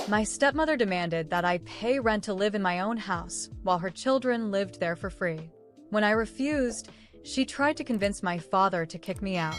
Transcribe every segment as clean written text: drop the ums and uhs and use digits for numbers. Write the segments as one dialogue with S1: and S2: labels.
S1: My stepmother demanded that I pay rent to live in my own house while her children lived there for free. When I refused, she tried to convince my father to kick me out.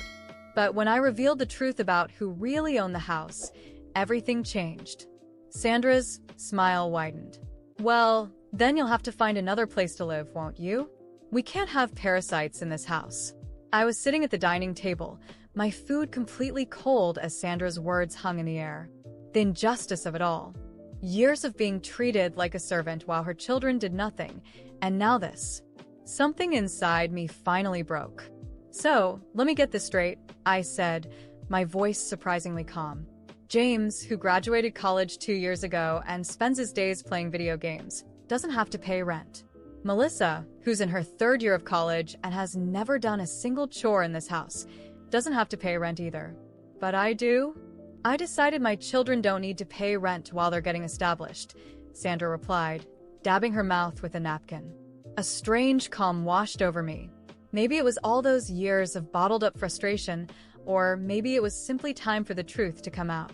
S1: But when I revealed the truth about who really owned the house, everything changed. Sandra's smile widened. Well, then you'll have to find another place to live, won't you? We can't have parasites in this house. I was sitting at the dining table, my food completely cold as Sandra's words hung in the air. The injustice of it all. Years of being treated like a servant while her children did nothing, and now this. Something inside me finally broke. So, let me get this straight, I said, my voice surprisingly calm. James, who graduated college 2 years ago and spends his days playing video games, doesn't have to pay rent. Melissa, who's in her 3rd year of college and has never done a single chore in this house, doesn't have to pay rent either. But I do? I decided my children don't need to pay rent while they're getting established, Sandra replied, dabbing her mouth with a napkin. A strange calm washed over me. Maybe it was all those years of bottled-up frustration, or maybe it was simply time for the truth to come out.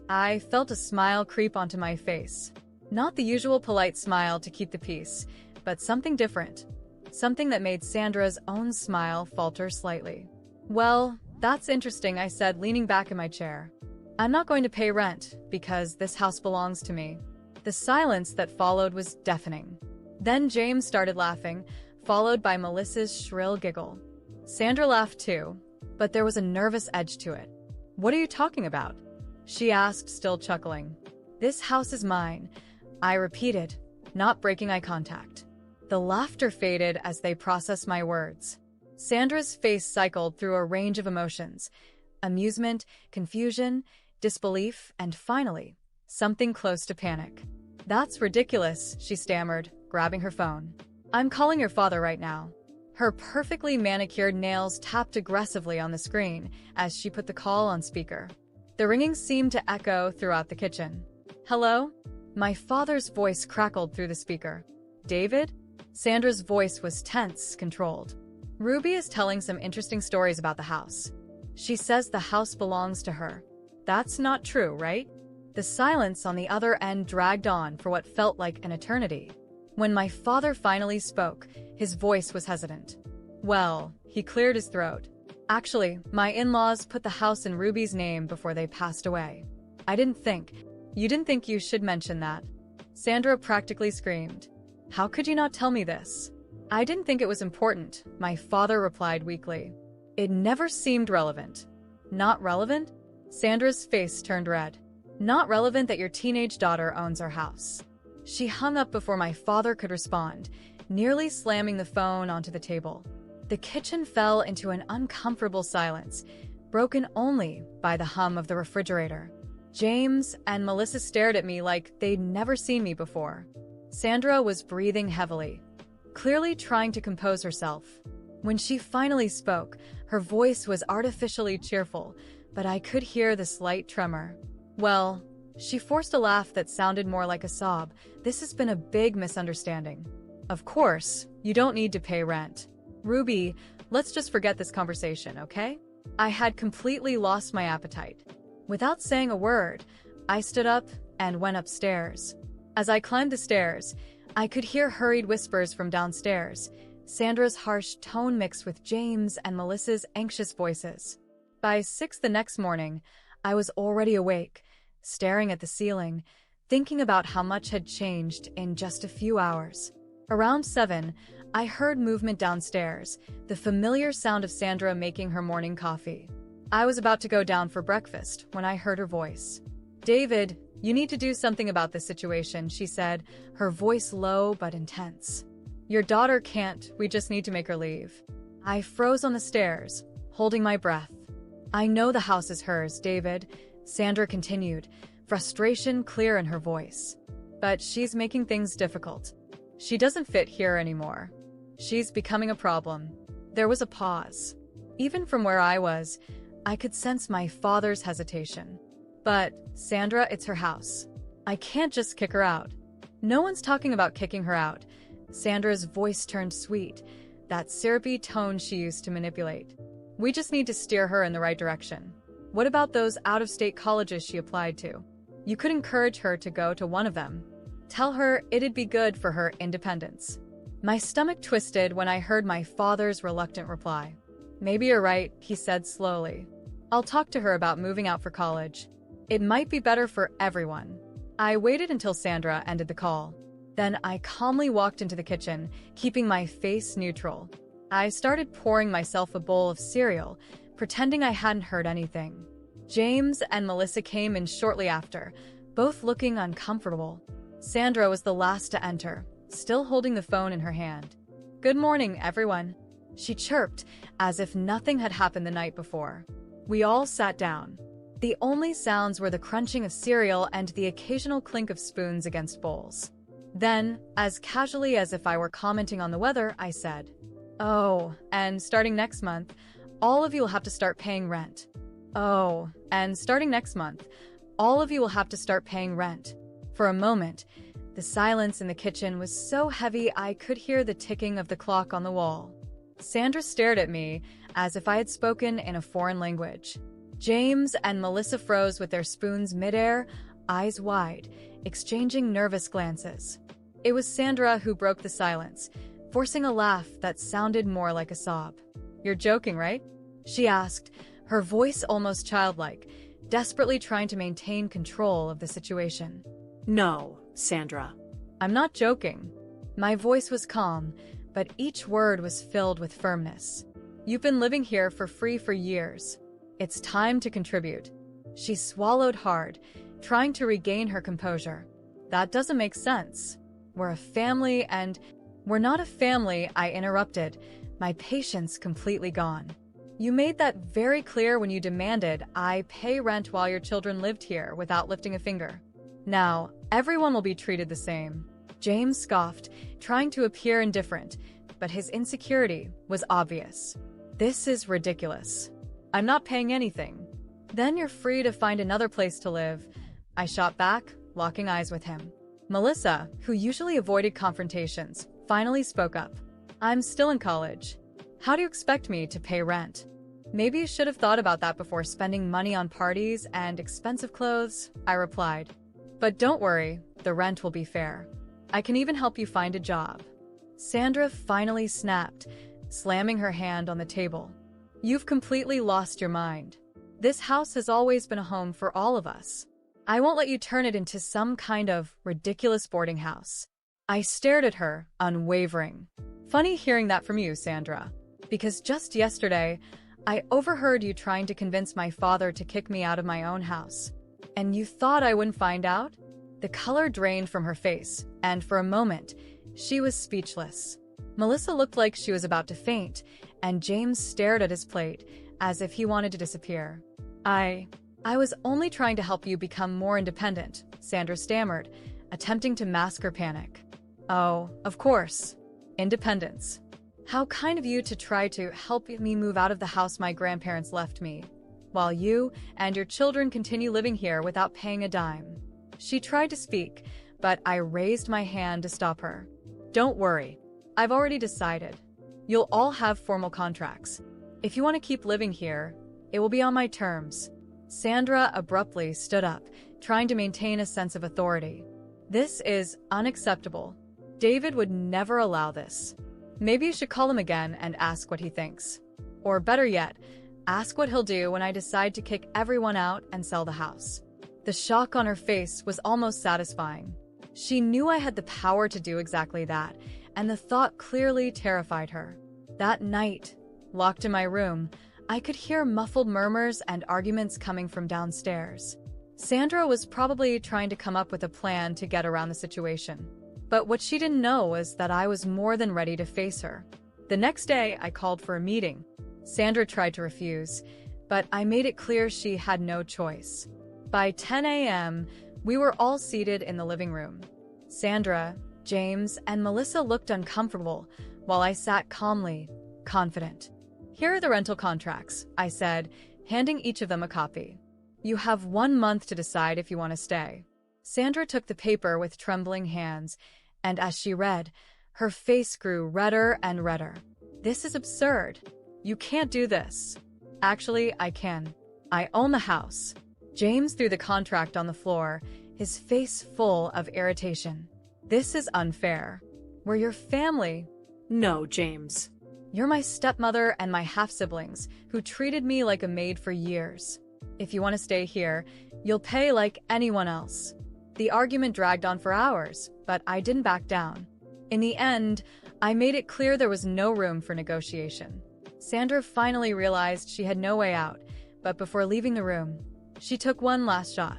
S1: I felt a smile creep onto my face. Not the usual polite smile to keep the peace, but something different. Something that made Sandra's own smile falter slightly. Well, that's interesting, I said, leaning back in my chair. I'm not going to pay rent, because this house belongs to me. The silence that followed was deafening. Then James started laughing, followed by Melissa's shrill giggle. Sandra laughed too, but there was a nervous edge to it. What are you talking about? She asked, still chuckling. This house is mine, I repeated, not breaking eye contact. The laughter faded as they processed my words. Sandra's face cycled through a range of emotions: amusement, confusion, disbelief, and finally, something close to panic. That's ridiculous, she stammered, grabbing her phone. I'm calling your father right now. Her perfectly manicured nails tapped aggressively on the screen as she put the call on speaker. The ringing seemed to echo throughout the kitchen. Hello? My father's voice crackled through the speaker. David? Sandra's voice was tense, controlled. Ruby is telling some interesting stories about the house. She says the house belongs to her. That's not true, right? The silence on the other end dragged on for what felt like an eternity. When my father finally spoke, his voice was hesitant. Well, he cleared his throat. Actually, my in-laws put the house in Ruby's name before they passed away. I didn't think. You didn't think you should mention that? Sandra practically screamed. How could you not tell me this? I didn't think it was important, my father replied weakly. It never seemed relevant. Not relevant? Sandra's face turned red. Not relevant that your teenage daughter owns our house. She hung up before my father could respond, nearly slamming the phone onto the table. The kitchen fell into an uncomfortable silence, broken only by the hum of the refrigerator. James and Melissa stared at me like they'd never seen me before. Sandra was breathing heavily, clearly trying to compose herself. When she finally spoke, her voice was artificially cheerful, but I could hear the slight tremor. Well, she forced a laugh that sounded more like a sob. This has been a big misunderstanding. Of course, you don't need to pay rent. Ruby, let's just forget this conversation, okay? I had completely lost my appetite. Without saying a word, I stood up and went upstairs. As I climbed the stairs, I could hear hurried whispers from downstairs, Sandra's harsh tone mixed with James and Melissa's anxious voices. By 6 the next morning, I was already awake, staring at the ceiling, thinking about how much had changed in just a few hours. Around 7, I heard movement downstairs, the familiar sound of Sandra making her morning coffee. I was about to go down for breakfast when I heard her voice. David, you need to do something about this situation, she said, her voice low but intense. Your daughter can't, we just need to make her leave. I froze on the stairs, holding my breath. I know the house is hers, David, Sandra continued, frustration clear in her voice. But she's making things difficult. She doesn't fit here anymore. She's becoming a problem. There was a pause. Even from where I was, I could sense my father's hesitation. But, Sandra, it's her house. I can't just kick her out. No one's talking about kicking her out. Sandra's voice turned sweet, that syrupy tone she used to manipulate. We just need to steer her in the right direction. What about those out-of-state colleges she applied to? You could encourage her to go to one of them. Tell her it'd be good for her independence. My stomach twisted when I heard my father's reluctant reply. Maybe you're right, he said slowly. I'll talk to her about moving out for college. It might be better for everyone. I waited until Sandra ended the call. Then I calmly walked into the kitchen, keeping my face neutral. I started pouring myself a bowl of cereal, pretending I hadn't heard anything. James and Melissa came in shortly after, both looking uncomfortable. Sandra was the last to enter, still holding the phone in her hand. "Good morning, everyone," she chirped, as if nothing had happened the night before. We all sat down. The only sounds were the crunching of cereal and the occasional clink of spoons against bowls. Then, as casually as if I were commenting on the weather, I said, "Oh, and starting next month, all of you will have to start paying rent." "Oh, and starting next month, all of you will have to start paying rent." For a moment, the silence in the kitchen was so heavy I could hear the ticking of the clock on the wall. Sandra stared at me as if I had spoken in a foreign language. James and Melissa froze with their spoons midair, eyes wide, exchanging nervous glances. It was Sandra who broke the silence, forcing a laugh that sounded more like a sob. "You're joking, right?" she asked, her voice almost childlike, desperately trying to maintain control of the situation.
S2: "No, Sandra."
S1: "I'm not joking." My voice was calm, but each word was filled with firmness. "You've been living here for free for years. It's time to contribute." She swallowed hard, trying to regain her composure. "That doesn't make sense. We're a family and—" "We're not a family," I interrupted, my patience completely gone. "You made that very clear when you demanded I pay rent while your children lived here without lifting a finger. Now, everyone will be treated the same." James scoffed, trying to appear indifferent, but his insecurity was obvious. "This is ridiculous. I'm not paying anything." "Then you're free to find another place to live," I shot back, locking eyes with him. Melissa, who usually avoided confrontations, finally spoke up. "I'm still in college. How do you expect me to pay rent?" "Maybe you should have thought about that before spending money on parties and expensive clothes," I replied. "But don't worry, the rent will be fair. I can even help you find a job." Sandra finally snapped, slamming her hand on the table. "You've completely lost your mind. This house has always been a home for all of us. I won't let you turn it into some kind of ridiculous boarding house." I stared at her, unwavering. "Funny hearing that from you, Sandra, because just yesterday, I overheard you trying to convince my father to kick me out of my own house. And you thought I wouldn't find out?" The color drained from her face, and for a moment, she was speechless. Melissa looked like she was about to faint, and James stared at his plate, as if he wanted to disappear. I was only trying to help you become more independent," Sandra stammered, attempting to mask her panic. "Oh, of course. Independence. How kind of you to try to help me move out of the house my grandparents left me, while you and your children continue living here without paying a dime." She tried to speak, but I raised my hand to stop her. "Don't worry. I've already decided. You'll all have formal contracts. If you want to keep living here, it will be on my terms." Sandra abruptly stood up, trying to maintain a sense of authority. "This is unacceptable. David would never allow this. Maybe you should call him again and ask what he thinks. Or better yet, ask what he'll do when I decide to kick everyone out and sell the house." The shock on her face was almost satisfying. She knew I had the power to do exactly that, and the thought clearly terrified her. That night, locked in my room, I could hear muffled murmurs and arguments coming from downstairs. Sandra was probably trying to come up with a plan to get around the situation. But what she didn't know was that I was more than ready to face her. The next day, I called for a meeting. Sandra tried to refuse, but I made it clear she had no choice. By 10 a.m., we were all seated in the living room. Sandra, James, and Melissa looked uncomfortable, while I sat calmly, confident. "Here are the rental contracts," I said, handing each of them a copy. "You have 1 month to decide if you want to stay." Sandra took the paper with trembling hands, and as she read, her face grew redder and redder. "This is absurd. You can't do this." "Actually, I can. I own the house. James threw the contract on the floor, his face full of irritation. This is unfair. We're your family.
S2: No, James.
S1: You're my stepmother and my half-siblings, who treated me like a maid for years. If you want to stay here, you'll pay like anyone else. The argument dragged on for hours, but I didn't back down. In the end, I made it clear there was no room for negotiation. Sandra finally realized she had no way out, but before leaving the room, she took one last shot.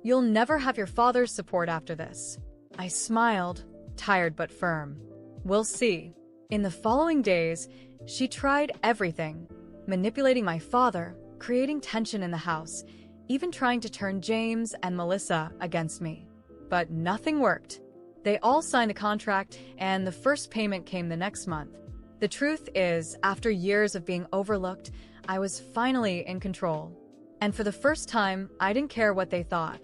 S1: You'll never have your father's support after this. I smiled, tired but firm. We'll see. In the following days, she tried everything, manipulating my father, creating tension in the house, even trying to turn James and Melissa against me. But nothing worked. They all signed a contract, and the first payment came the next month. The truth is, after years of being overlooked, I was finally in control. And for the first time, I didn't care what they thought.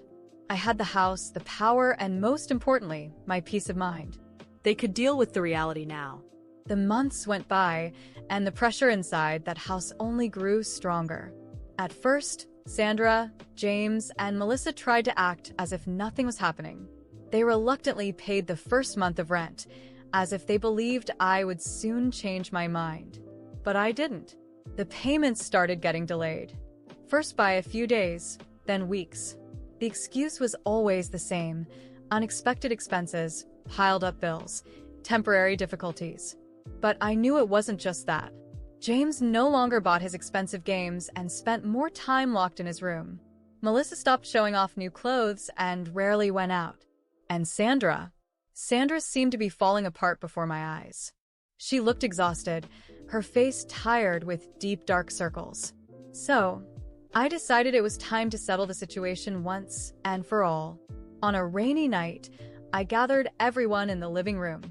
S1: I had the house, the power, and most importantly, my peace of mind.
S2: They could deal with the reality now.
S1: The months went by, and the pressure inside that house only grew stronger. At first, Sandra, James, and Melissa tried to act as if nothing was happening. They reluctantly paid the first month of rent, as if they believed I would soon change my mind. But I didn't. The payments started getting delayed. First by a few days, then weeks. The excuse was always the same: unexpected expenses, piled up bills, temporary difficulties. But I knew it wasn't just that. James no longer bought his expensive games and spent more time locked in his room. Melissa stopped showing off new clothes and rarely went out. And Sandra seemed to be falling apart before my eyes. She looked exhausted, her face tired with deep dark circles. So, I decided it was time to settle the situation once and for all. On a rainy night, I gathered everyone in the living room.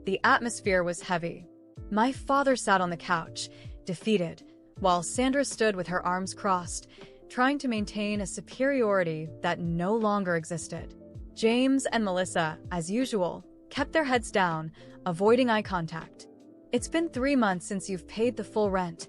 S1: The atmosphere was heavy. My father sat on the couch, defeated, while Sandra stood with her arms crossed, trying to maintain a superiority that no longer existed. James and Melissa, as usual, kept their heads down, avoiding eye contact. It's been 3 months since you've paid the full rent,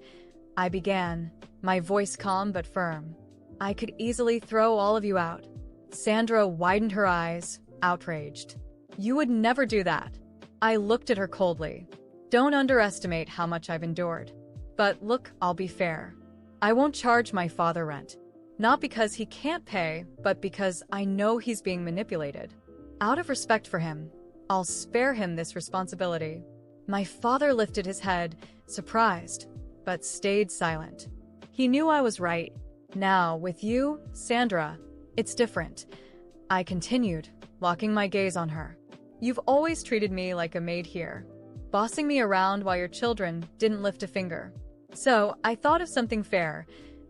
S1: I began, my voice calm but firm. I could easily throw all of you out. Sandra widened her eyes, outraged. You would never do that. I looked at her coldly. Don't underestimate how much I've endured. But look, I'll be fair. I won't charge my father rent. Not because he can't pay, but because I know he's being manipulated. Out of respect for him, I'll spare him this responsibility. My father lifted his head, surprised, but stayed silent. He knew I was right. Now, with you, Sandra, it's different. I continued, locking my gaze on her. You've always treated me like a maid here, bossing me around while your children didn't lift a finger. So, I thought of something fair.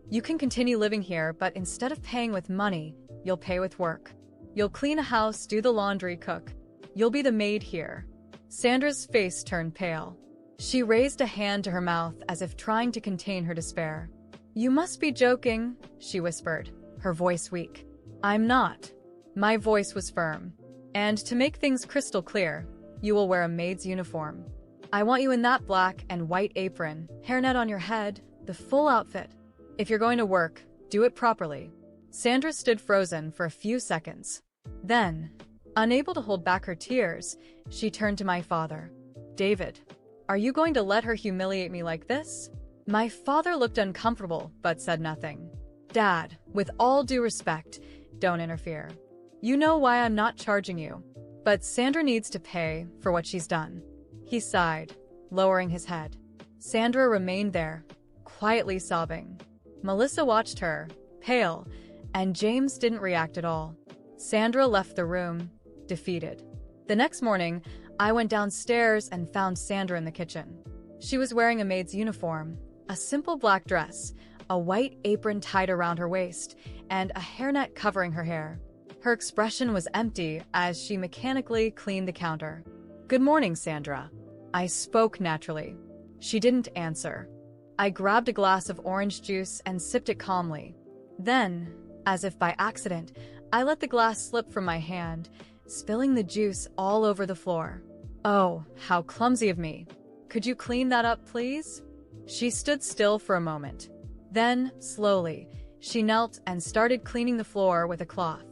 S1: You can continue living here, but instead of paying with money, you'll pay with work. You'll clean a house, do the laundry, cook. You'll be the maid here. Sandra's face turned pale. She raised a hand to her mouth as if trying to contain her despair. You must be joking, she whispered, her voice weak. I'm not. My voice was firm. And to make things crystal clear, you will wear a maid's uniform. I want you in that black and white apron, hairnet on your head, the full outfit. If you're going to work, do it properly. Sandra stood frozen for a few seconds. Then, unable to hold back her tears, she turned to my father. David, are you going to let her humiliate me like this? My father looked uncomfortable, but said nothing. Dad, with all due respect, don't interfere. You know why I'm not charging you. But Sandra needs to pay for what she's done. He sighed, lowering his head. Sandra remained there, quietly sobbing. Melissa watched her, pale, and James didn't react at all. Sandra left the room, defeated. The next morning, I went downstairs and found Sandra in the kitchen. She was wearing a maid's uniform, a simple black dress, a white apron tied around her waist, and a hairnet covering her hair. Her expression was empty as she mechanically cleaned the counter. Good morning, Sandra. I spoke naturally. She didn't answer. I grabbed a glass of orange juice and sipped it calmly. Then, as if by accident, I let the glass slip from my hand, spilling the juice all over the floor. Oh, how clumsy of me. Could you clean that up, please? She stood still for a moment. Then, slowly, She knelt and started cleaning the floor with a cloth.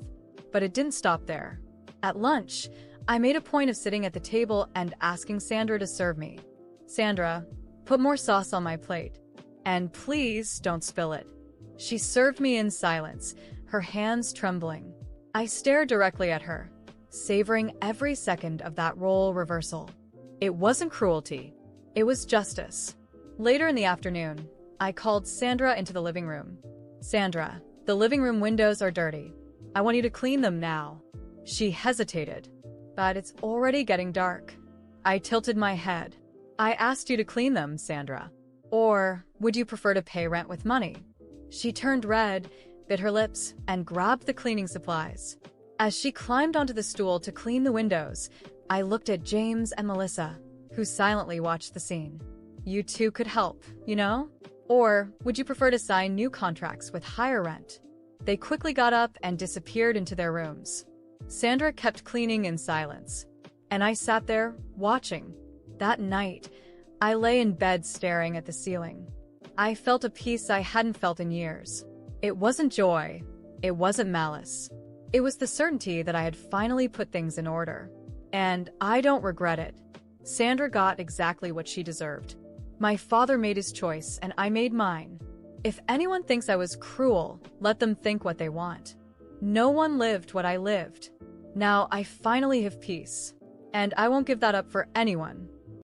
S1: But it didn't stop there. At lunch, I made a point of sitting at the table and asking Sandra to serve me. "Sandra, put more sauce on my plate. And please don't spill it." She served me in silence, her hands trembling. I stared directly at her, savoring every second of that role reversal. It wasn't cruelty. It was justice. Later in the afternoon, I called Sandra into the living room. "Sandra, the living room windows are dirty. I want you to clean them now." She hesitated. "But it's already getting dark." I tilted my head. "I asked you to clean them, Sandra. Or would you prefer to pay rent with money?" She turned red, bit her lips, and grabbed the cleaning supplies. As she climbed onto the stool to clean the windows, I looked at James and Melissa, who silently watched the scene. "You two could help, you know? Or would you prefer to sign new contracts with higher rent?" They quickly got up and disappeared into their rooms. Sandra kept cleaning in silence, and I sat there, watching. That night, I lay in bed staring at the ceiling. I felt a peace I hadn't felt in years. It wasn't joy. It wasn't malice. It was the certainty that I had finally put things in order. And I don't regret it. Sandra got exactly what she deserved. My father made his choice, and I made mine. If anyone thinks I was cruel, let them think what they want. No one lived what I lived. Now I finally have peace. And I won't give that up for anyone.